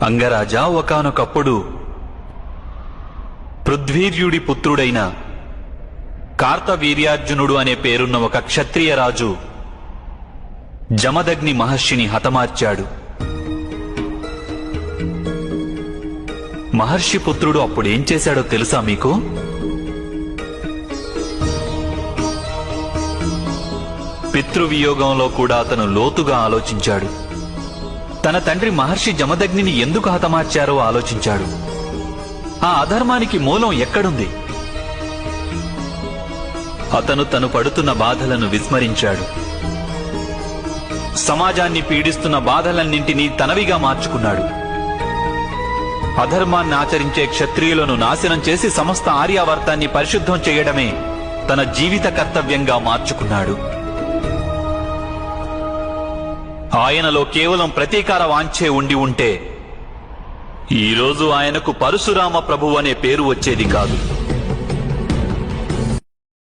అంగరాజా, ఒకానొకప్పుడు పృథ్వీర్యుడి పుత్రుడైన కార్తవీర్యార్జునుడు అనే పేరున్న ఒక క్షత్రియ రాజు జమదగ్ని మహర్షిని హతమార్చాడు. మహర్షి పుత్రుడు అప్పుడేం చేశాడో తెలుసా మీకు? పితృవియోగంలో కూడా అతను లోతుగా ఆలోచించాడు. తన తండ్రి మహర్షి జమదగ్నిని ఎందుకు హతమార్చారో ఆలోచించాడు. ఆ అధర్మానికి మూలం ఎక్కడుంది? అతను తను పడుతున్న బాధలను విస్మరించాడు. సమాజాన్ని పీడిస్తున్న బాధలన్నింటినీ తనవిగా మార్చుకున్నాడు. అధర్మాన్ని ఆచరించే క్షత్రియులను నాశనం చేసి సమస్త ఆర్యావర్తాన్ని పరిశుద్ధం చేయడమే తన జీవిత కర్తవ్యంగా మార్చుకున్నాడు. ఆయనలో కేవలం ప్రతీకార వాంఛే ఉండి ఉంటే ఈరోజు ఆయనకు పరశురామ ప్రభు అనే పేరు వచ్చేది కాదు.